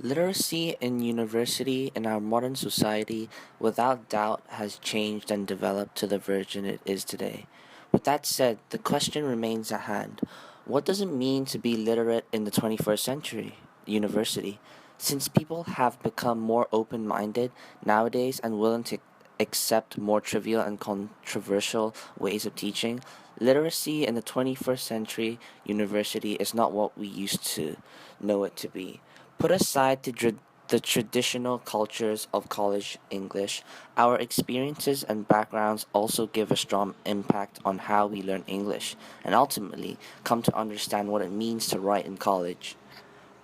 Literacy in university in our modern society, without doubt, has changed and developed to the version it is today. With that said, the question remains at hand. What does it mean to be literate in the 21st century university? Since people have become more open minded nowadays and willing to accept more trivial and controversial ways of teaching, literacy in the 21st century university is not what we used to know it to be. Put aside the traditional cultures of college English, our experiences and backgrounds also give a strong impact on how we learn English and ultimately come to understand what it means to write in college.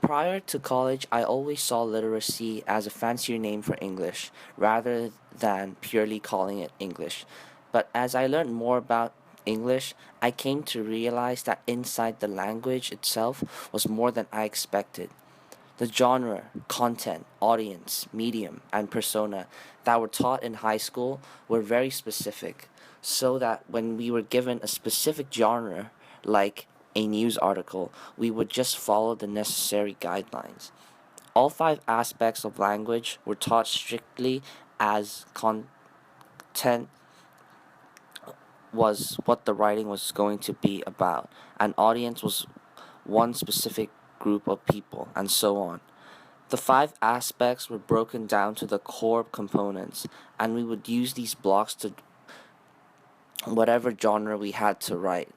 Prior to college, I always saw literacy as a fancier name for English rather than purely calling it English. But as I learned more about English, I came to realize that inside the language itself was more than I expected. The genre, content, audience, medium, and persona that were taught in high school were very specific, so that when we were given a specific genre, like a news article, we would just follow the necessary guidelines. All five aspects of language were taught strictly as content was what the writing was going to be about, and audience was one specific group of people, and so on. The five aspects were broken down to the core components, and we would use these blocks to whatever genre we had to write.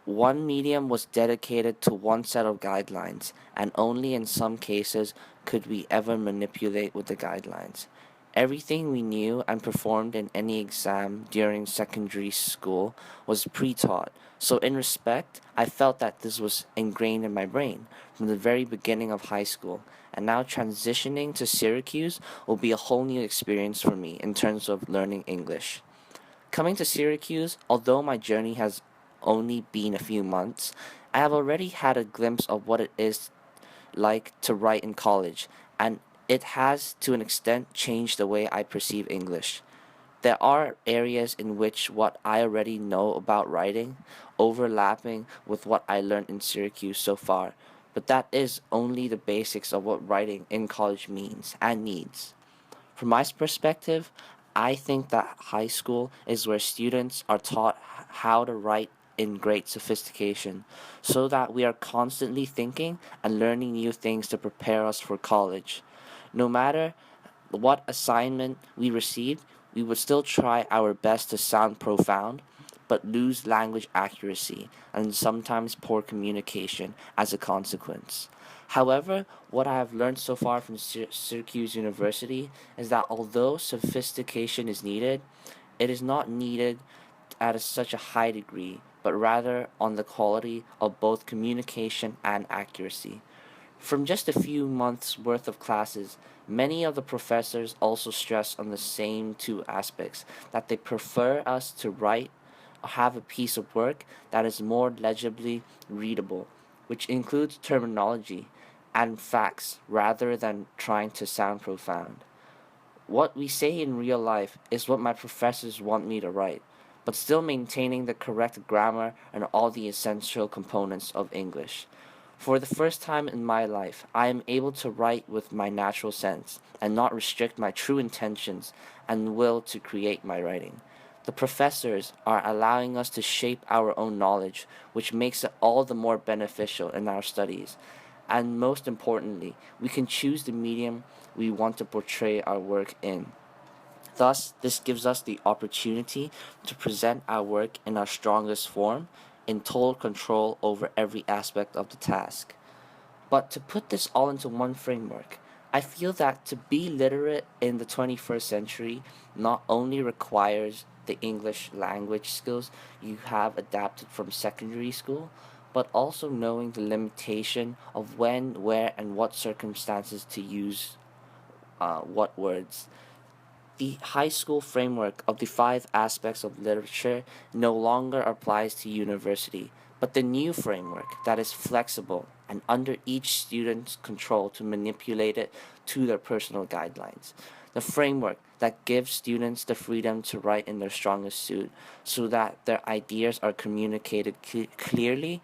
One medium was dedicated to one set of guidelines, and only in some cases could we ever manipulate with the guidelines. Everything we knew and performed in any exam during secondary school was pre taught, so in respect, I felt that this was ingrained in my brain from the very beginning of high school, and now transitioning to Syracuse will be a whole new experience for me in terms of learning English. Coming to Syracuse, although my journey has only been a few months, I have already had a glimpse of what it is like to write in college, and it has to an extent changed the way I perceive English. There are areas in which what I already know about writing overlapping with what I learned in Syracuse so far, but that is only the basics of what writing in college means and needs. From my perspective, I think that high school is where students are taught how to write in great sophistication so that we are constantly thinking and learning new things to prepare us for college. No matter what assignment we received, we would still try our best to sound profound, but lose language accuracy and sometimes poor communication as a consequence. However, what I have learned so far from Syracuse University is that although sophistication is needed, it is not needed at such a high degree, but rather on the quality of both communication and accuracy. From just a few months' worth of classes, many of the professors also stress on the same two aspects that they prefer us to write or have a piece of work that is more legibly readable, which includes terminology and facts rather than trying to sound profound. What we say in real life is what my professors want me to write, but still maintaining the correct grammar and all the essential components of English. For the first time in my life, I am able to write with my natural sense and not restrict my true intentions and will to create my writing. The professors are allowing us to shape our own knowledge, which makes it all the more beneficial in our studies. And most importantly, we can choose the medium we want to portray our work in. Thus, this gives us the opportunity to present our work in our strongest form, in total control over every aspect of the task. But to put this all into one framework, I feel that to be literate in the 21st century not only requires the English language skills you have adapted from secondary school, but also knowing the limitation of when, where, and what circumstances to use what words. The high school framework of the five aspects of literature no longer applies to university, but the new framework that is flexible and under each student's control to manipulate it to their personal guidelines. The framework that gives students the freedom to write in their strongest suit so that their ideas are communicated clearly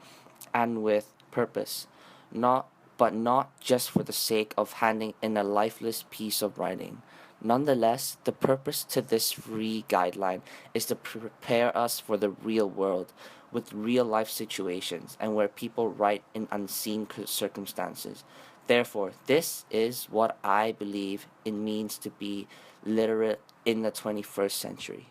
and with purpose, not but not just for the sake of handing in a lifeless piece of writing. Nonetheless, the purpose to this free guideline is to prepare us for the real world with real life situations and where people write in unseen circumstances. Therefore, this is what I believe it means to be literate in the 21st century.